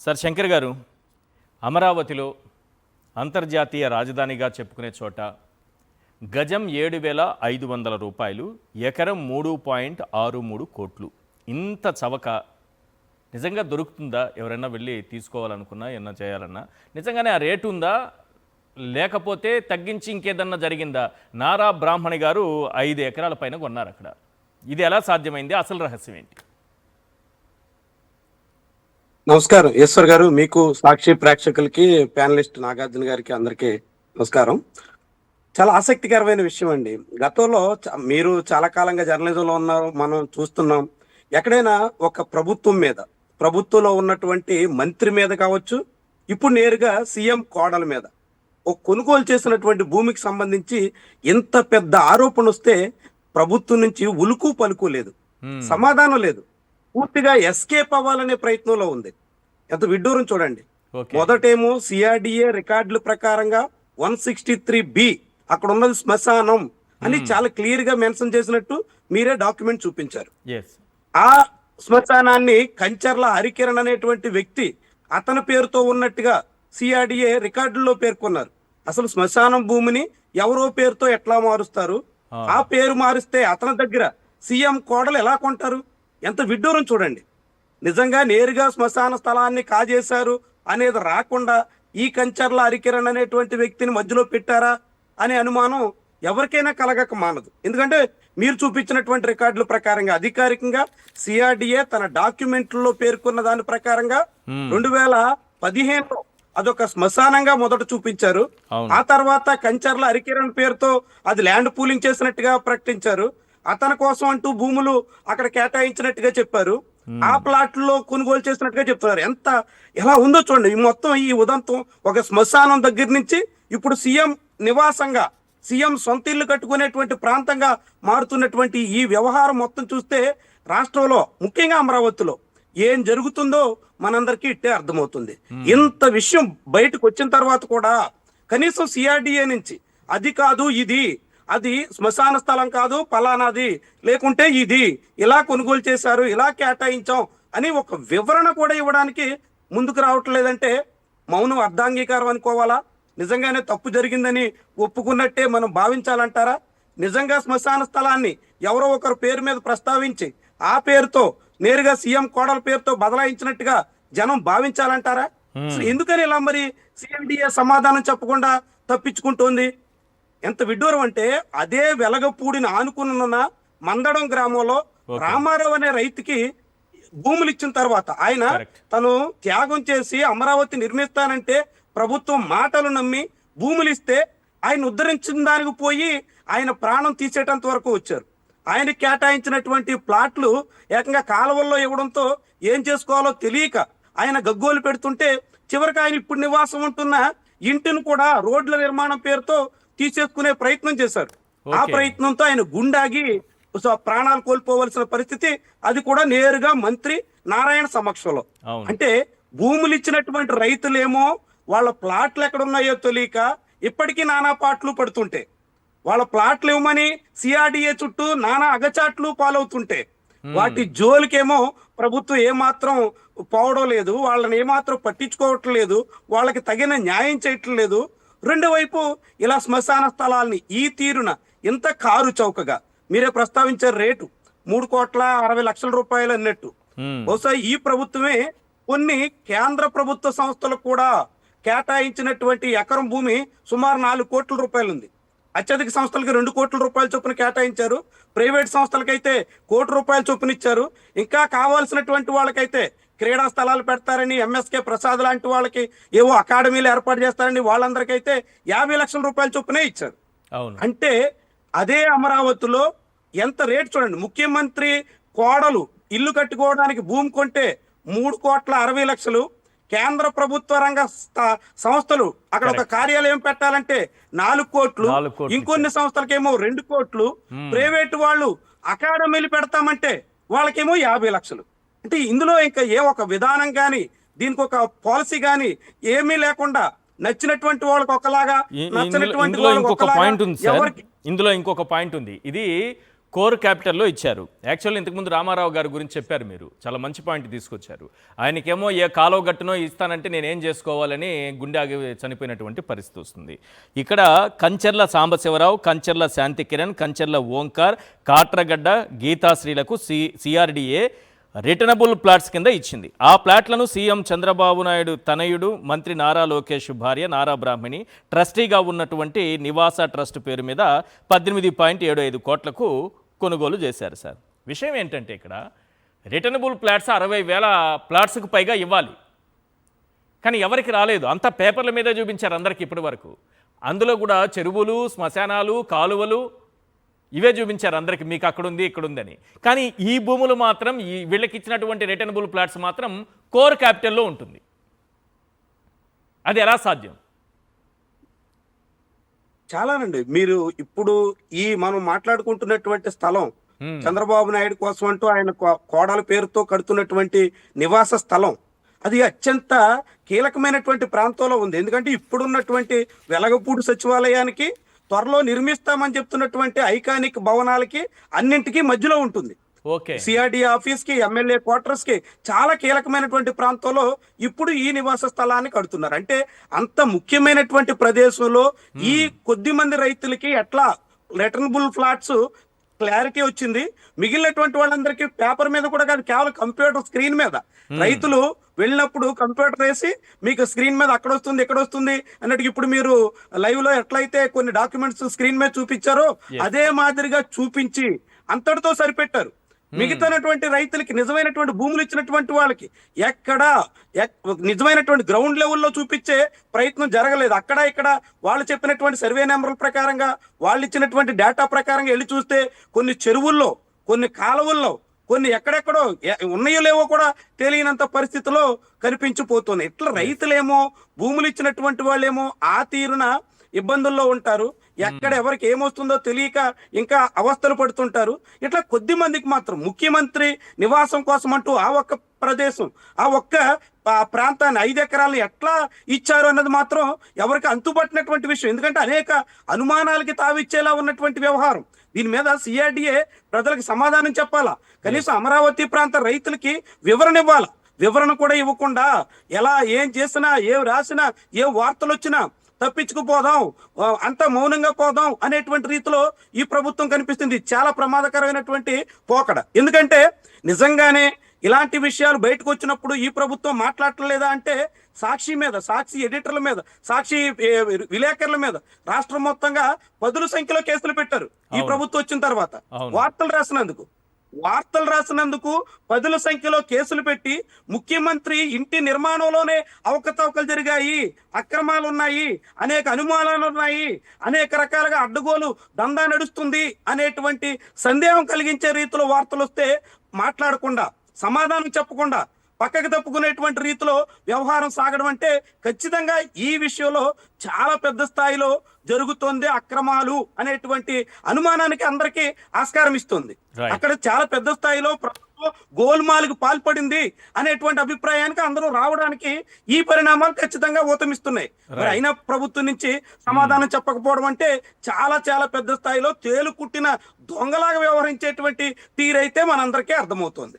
Sir Shankar గారు, అమరావతిలో అంతర్జాతీయ రాజధానిగా చెప్పుకునే చోట గజం 7,500 రూపాయలు, ఎకరం 3.63 కోట్లు. ఇంత చవక నిజంగా దొరుకుతుందా? ఎవరైనా వెళ్ళి తీసుకోవాలనుకున్నా, ఏమన్నా చేయాలన్నా నిజంగానే ఆ రేటు ఉందా, లేకపోతే తగ్గించి ఇంకేదన్నా జరిగిందా? నారా బ్రాహ్మణి గారు 5 ఎకరాల పైన కొన్నారు అక్కడ. ఇది ఎలా సాధ్యమైంది? అసలు రహస్యం ఏంటి? నమస్కారం ఈశ్వర్ గారు, మీకు సాక్షి ప్రేక్షకులకి, ప్యానలిస్ట్ నాగార్జున గారికి అందరికీ నమస్కారం. చాలా ఆసక్తికరమైన విషయం అండి. గతంలో మీరు చాలా కాలంగా జర్నలిజంలో ఉన్నారు, మనం చూస్తున్నాం. ఎక్కడైనా ఒక ప్రభుత్వం మీద, ప్రభుత్వంలో ఉన్నటువంటి మంత్రి మీద కావచ్చు, ఇప్పుడు నేరుగా సీఎం కోడల మీద ఒక కొనుగోలు చేసినటువంటి భూమికి సంబంధించి ఇంత పెద్ద ఆరోపణ వస్తే ప్రభుత్వం నుంచి ఉలుకు పలుకు లేదు, సమాధానం లేదు. పూర్తిగా ఎస్కేప్ అవ్వాలనే ప్రయత్నంలో ఉంది. ఎంత విడ్డూరం చూడండి. మొదటేమో సిఆర్డిఏ రికార్డుల ప్రకారంగా 163B అక్కడ ఉన్నది శ్మశానం అని చాలా క్లియర్ గా మెన్షన్ చేసినట్టు మీరే డాక్యుమెంట్ చూపించారు. ఆ శ్మశానాన్ని కంచర్ల హరికిరణ్ అనేటువంటి వ్యక్తి అతని పేరుతో ఉన్నట్టుగా సిఆర్డిఏ రికార్డుల్లో పేర్కొన్నారు. అసలు శ్మశానం భూమిని ఎవరో పేరుతో ఎట్లా మారుస్తారు? ఆ పేరు మారిస్తే అతని దగ్గర సీఎం కోడలు ఎలా కొంటారు? ఎంత విడ్డూరం చూడండి. నిజంగా నేరుగా శ్మశాన స్థలాన్ని కాజేశారు అనేది రాకుండా ఈ కంచర్ల హరికిరణ్ అనేటువంటి వ్యక్తిని మధ్యలో పెట్టారా అనే అనుమానం ఎవరికైనా కలగక మానదు. ఎందుకంటే మీరు చూపించినటువంటి రికార్డుల ప్రకారంగా అధికారికంగా సిఆర్డిఏ తన డాక్యుమెంట్లలో పేర్కొన్న దాని ప్రకారంగా 2015లో అదొక శ్మశానంగా మొదట చూపించారు. ఆ తర్వాత కంచర్ల హరికిరణ్ పేరుతో అది ల్యాండ్ పూలింగ్ చేసినట్టుగా ప్రకటించారు. అతని కోసం అంటూ భూములు అక్కడ కేటాయించినట్టుగా చెప్పారు. ఆ ప్లాట్లో కొనుగోలు చేసినట్టుగా చెప్తున్నారు. ఎంత ఎలా ఉందో చూడండి. ఈ మొత్తం ఈ ఉదంతం ఒక శ్మశానం దగ్గర నుంచి ఇప్పుడు సీఎం నివాసంగా, సీఎం సొంత ఇల్లు కట్టుకునేటువంటి ప్రాంతంగా మారుతున్నటువంటి ఈ వ్యవహారం మొత్తం చూస్తే రాష్ట్రంలో, ముఖ్యంగా అమరావతిలో ఏం జరుగుతుందో మనందరికీ ఇట్టే అర్థమవుతుంది. ఇంత విషయం బయటకు వచ్చిన తర్వాత కూడా కనీసం సిఆర్డిఏ నుంచి అది కాదు, ఇది అది శ్మశాన స్థలం కాదు, పలానాది, లేకుంటే ఇది ఇలా కొనుగోలు చేశారు, ఇలా కేటాయించాం అని ఒక వివరణ కూడా ఇవ్వడానికి ముందుకు రావట్లేదంటే మౌనం అర్ధాంగీకారం అనుకోవాలా? నిజంగానే తప్పు జరిగిందని ఒప్పుకున్నట్టే మనం భావించాలంటారా? నిజంగా శ్మశాన స్థలాన్ని ఎవరో ఒకరు పేరు మీద ప్రస్తావించి ఆ పేరుతో నేరుగా సీఎం కోడల పేరుతో బదలాయించినట్టుగా జనం భావించాలంటారా? ఎందుకని ఇలా మరి సిఎండిఏ సమాధానం చెప్పకుండా తప్పించుకుంటోంది? ఎంత విడ్డూరం అంటే, అదే వెలగపూడిని ఆనుకున్న మందడం గ్రామంలో రామారావు అనే రైతుకి భూములు ఇచ్చిన తర్వాత ఆయన తను త్యాగం చేసి అమరావతి నిర్మిస్తానంటే ప్రభుత్వం మాటలు నమ్మి భూములు ఇస్తే ఆయన ఉద్ధరించిన దానికి పోయి ఆయన ప్రాణం తీసేటంత వరకు వచ్చారు. ఆయన కేటాయించినటువంటి ప్లాట్లు ఏకంగా కాలువల్లో ఇవ్వడంతో ఏం చేసుకోవాలో తెలియక ఆయన గగ్గోలు పెడుతుంటే చివరికి ఆయన ఇప్పుడు నివాసం ఉంటున్న ఇంటిని కూడా రోడ్ల నిర్మాణం పేరుతో తీసేసుకునే ప్రయత్నం చేశారు. ఆ ప్రయత్నంతో ఆయన గుండాగి ప్రాణాలు కోల్పోవలసిన పరిస్థితి, అది కూడా నేరుగా మంత్రి నారాయణ సమక్షంలో. అంటే భూములు ఇచ్చినటువంటి రైతులేమో వాళ్ళ ప్లాట్లు ఎక్కడున్నాయో తెలియక ఇప్పటికీ నానా పాటలు పడుతుంటే, వాళ్ళ ప్లాట్లు ఇవ్వమని సిఆర్డిఏ చుట్టూ నానా అగచాట్లు పాలవుతుంటే వాటి జోలికేమో ప్రభుత్వం ఏమాత్రం పోవడం లేదు, వాళ్ళని ఏమాత్రం పట్టించుకోవట్లేదు, వాళ్ళకి తగిన న్యాయం చేయటం లేదు. రెండో వైపు ఇలా శ్మశాన స్థలాల్ని ఈ తీరున ఇంత కారు చౌకగా, మీరే ప్రస్తావించారు రేటు 3,60,00,000 రూపాయలు అన్నట్టు. బహుశా ఈ ప్రభుత్వమే కొన్ని కేంద్ర ప్రభుత్వ సంస్థలకు కూడా కేటాయించినటువంటి ఎకరం భూమి సుమారు 4 కోట్ల రూపాయలు ఉంది. అత్యధిక సంస్థలకి 2 కోట్ల రూపాయల చొప్పున కేటాయించారు. ప్రైవేట్ సంస్థలకైతే 1 కోటి రూపాయల చొప్పున ఇచ్చారు. ఇంకా కావాల్సినటువంటి వాళ్ళకైతే క్రీడా స్థలాలు పెడతారని, ఎంఎస్కే ప్రసాద్ లాంటి వాళ్ళకి ఏవో అకాడమీలు ఏర్పాటు చేస్తారని వాళ్ళందరికైతే 50 లక్షల రూపాయల చొప్పునే ఇచ్చారు. అంటే అదే అమరావతిలో ఎంత రేటు చూడండి. ముఖ్యమంత్రి కోడలు ఇల్లు కట్టుకోవడానికి భూమి కొంటే 3,60,00,000, కేంద్ర ప్రభుత్వ రంగ సంస్థలు అక్కడ ఒక కార్యాలయం పెట్టాలంటే 4 కోట్లు, ఇంకొన్ని సంస్థలకేమో 2 కోట్లు, ప్రైవేటు వాళ్ళు అకాడమీలు పెడతామంటే వాళ్ళకేమో 50 లక్షలు. అంటే ఇందులో ఇంకా ఏ ఒక విధానం కానీ, దీనికి ఒక పాలసీ కానీ ఏమీ లేకుండా నచ్చినటువంటి వాళ్ళకి ఒకలాగా, నచ్చినటువంటి వాళ్ళకి ఒకలాగా. ఇందులో ఇంకొక పాయింట్ ఉంది. ఇది కోర్ క్యాపిటల్లో ఇచ్చారు. యాక్చువల్లీ ఇంతకుముందు రామారావు గారి గురించి చెప్పారు మీరు. చాలా మంచి పాయింట్ తీసుకొచ్చారు. ఆయనకేమో ఏ కాలువ గట్టునో ఇస్తానంటే నేనేం చేసుకోవాలని గుండె ఆగి చనిపోయినటువంటి పరిస్థితి వస్తుంది. ఇక్కడ కంచెర్ల సాంబశివరావు, కంచెర్ల శాంతి కిరణ్, కంచెర్ల ఓంకార్, కాట్రగడ్డ గీతాశ్రీలకు సిఆర్డిఏ రిటర్నబుల్ ప్లాట్స్ కింద ఇచ్చింది. ఆ ప్లాట్లను సీఎం చంద్రబాబు నాయుడు తనయుడు మంత్రి నారా లోకేష్ భార్య నారా బ్రాహ్మణి ట్రస్టీగా ఉన్నటువంటి నివాస ట్రస్ట్ పేరు మీద 18.75 కోట్లకు కొనుగోలు చేశారు సార్. విషయం ఏంటంటే ఇక్కడ రిటర్నబుల్ ప్లాట్స్ 60,000 ప్లాట్స్కు పైగా ఇవ్వాలి, కానీ ఎవరికి రాలేదు. అంతా పేపర్ల మీదే చూపించారు అందరికి ఇప్పటి వరకు. అందులో కూడా చెరువులు, శ్మశానాలు, కాలువలు ఇవే చూపించారు అందరికి, మీకు అక్కడుంది ఇక్కడుందని. కానీ ఈ భూములు మాత్రం వీళ్ళకి ఇచ్చినటువంటి రిటర్నబుల్ ప్లాట్స్ మాత్రం కోర్ క్యాపిటల్లో ఉంటుంది. అది ఎలా సాధ్యం? చాలానండి. మీరు ఇప్పుడు మనం మాట్లాడుకుంటున్నటువంటి స్థలం చంద్రబాబు నాయుడు కోసం అంటూ ఆయన కోడల పేరుతో కడుతున్నటువంటి నివాస స్థలం, అది అత్యంత కీలకమైనటువంటి ప్రాంతంలో ఉంది. ఎందుకంటే ఇప్పుడున్నటువంటి వెలగపూడి సచివాలయానికి, త్వరలో నిర్మిస్తామని చెప్తున్నటువంటి ఐకానిక్ భవనాలకి అన్నింటికీ మధ్యలో ఉంటుంది. సిఆర్డి ఆఫీస్ కి, ఎమ్మెల్యే క్వార్టర్స్ కి చాలా కీలకమైనటువంటి ప్రాంతంలో ఇప్పుడు ఈ నివాస స్థలాన్ని కడుతున్నారు. అంటే అంత ముఖ్యమైనటువంటి ప్రదేశంలో ఈ కొద్ది మంది రైతులకి ఎట్లా రిటర్నబుల్ ఫ్లాట్స్ క్లారిటీ వచ్చింది. మిగిలినటువంటి వాళ్ళందరికీ పేపర్ మీద కూడా కాదు, కేవలం కంప్యూటర్ స్క్రీన్ మీద రైతులు వెళ్ళినప్పుడు కంప్యూటర్ వేసి మీకు స్క్రీన్ మీద అక్కడ వస్తుంది ఇక్కడ వస్తుంది అన్నట్టు, ఇప్పుడు మీరు లైవ్ లో ఎట్లయితే కొన్ని డాక్యుమెంట్స్ స్క్రీన్ మీద చూపించారో అదే మాదిరిగా చూపించి అంతటితో సరిపెట్టారు. మిగతానటువంటి రైతులకి, నిజమైనటువంటి భూములు ఇచ్చినటువంటి వాళ్ళకి ఎక్కడ నిజమైనటువంటి గ్రౌండ్ లెవెల్లో చూపించే ప్రయత్నం జరగలేదు. అక్కడ ఇక్కడ వాళ్ళు చెప్పినటువంటి సర్వే నెంబర్ల ప్రకారంగా, వాళ్ళు ఇచ్చినటువంటి డేటా ప్రకారంగా వెళ్ళి చూస్తే కొన్ని చెరువుల్లో, కొన్ని కాలువల్లో, కొన్ని ఎక్కడెక్కడో ఉన్నాయో లేవో కూడా తెలియనంత పరిస్థితిలో కనిపించిపోతుంది. ఇట్లా రైతులేమో, భూములు ఇచ్చినటువంటి వాళ్ళేమో ఆ తీరున ఇబ్బందుల్లో ఉంటారు. ఎక్కడ ఎవరికి ఏమొస్తుందో తెలియక ఇంకా అవస్థలు పడుతుంటారు. ఇట్లా కొద్ది మందికి మాత్రం ముఖ్యమంత్రి నివాసం కోసం అంటూ ఆ ఒక్క ప్రదేశం, ఆ ఒక్క ప్రాంతాన్ని 5 ఎకరాలు ఎట్లా ఇచ్చారు అన్నది మాత్రం ఎవరికి అంతుపట్టినటువంటి విషయం. ఎందుకంటే అనేక అనుమానాలకి తావిచ్చేలా ఉన్నటువంటి వ్యవహారం. దీని మీద సిఆర్డిఏ ప్రజలకు సమాధానం చెప్పాలా, కనీసం అమరావతి ప్రాంత రైతులకి వివరణ ఇవ్వాలా. వివరణ కూడా ఇవ్వకుండా ఎలా ఏం చేసినా, ఏం రాసినా, ఏ వార్తలు వచ్చినా తప్పించుకుపోదాం, అంత మౌనంగా పోదాం అనేటువంటి రీతిలో ఈ ప్రభుత్వం కనిపిస్తుంది. చాలా ప్రమాదకరమైనటువంటి పోకడ. ఎందుకంటే నిజంగానే ఇలాంటి విషయాలు బయటకు వచ్చినప్పుడు ఈ ప్రభుత్వం మాట్లాడలేదా అంటే సాక్షి మీద, సాక్షి ఎడిటర్ల మీద, సాక్షి విలేకరుల మీద రాష్ట్రం మొత్తంగా 10ల సంఖ్యలో కేసులు పెట్టారు ఈ ప్రభుత్వం వచ్చిన తర్వాత. వార్తలు రాసినందుకు 10ల సంఖ్యలో కేసులు పెట్టి, ముఖ్యమంత్రి ఇంటి నిర్మాణంలోనే అవకతవకలు జరిగాయి, అక్రమాలు ఉన్నాయి, అనేక అనుమానాలు ఉన్నాయి, అనేక రకాలుగా అడ్డగోలు దందా నడుస్తుంది అనేటువంటి సందేహం కలిగించే రీతిలో వార్తలు వస్తే మాట్లాడకుండా, సమాధానం చెప్పకుండా పక్కకు తప్పుకునేటువంటి రీతిలో వ్యవహారం సాగడం అంటే ఖచ్చితంగా ఈ విషయంలో చాలా పెద్ద స్థాయిలో జరుగుతోంది అక్రమాలు అనేటువంటి అనుమానానికి అందరికీ ఆస్కారం ఇస్తుంది. అక్కడ చాలా పెద్ద స్థాయిలో ప్రభుత్వం గోల్మాల్కి పాల్పడింది అనేటువంటి అభిప్రాయానికి అందరూ రావడానికి ఈ పరిణామాలు ఖచ్చితంగా ఊతమిస్తున్నాయి. మరి అయినా ప్రభుత్వం నుంచి సమాధానం చెప్పకపోవడం అంటే చాలా చాలా పెద్ద స్థాయిలో తేలు కుట్టిన దొంగలాగా వ్యవహరించేటువంటి తీరైతే మనందరికీ అర్థమవుతోంది.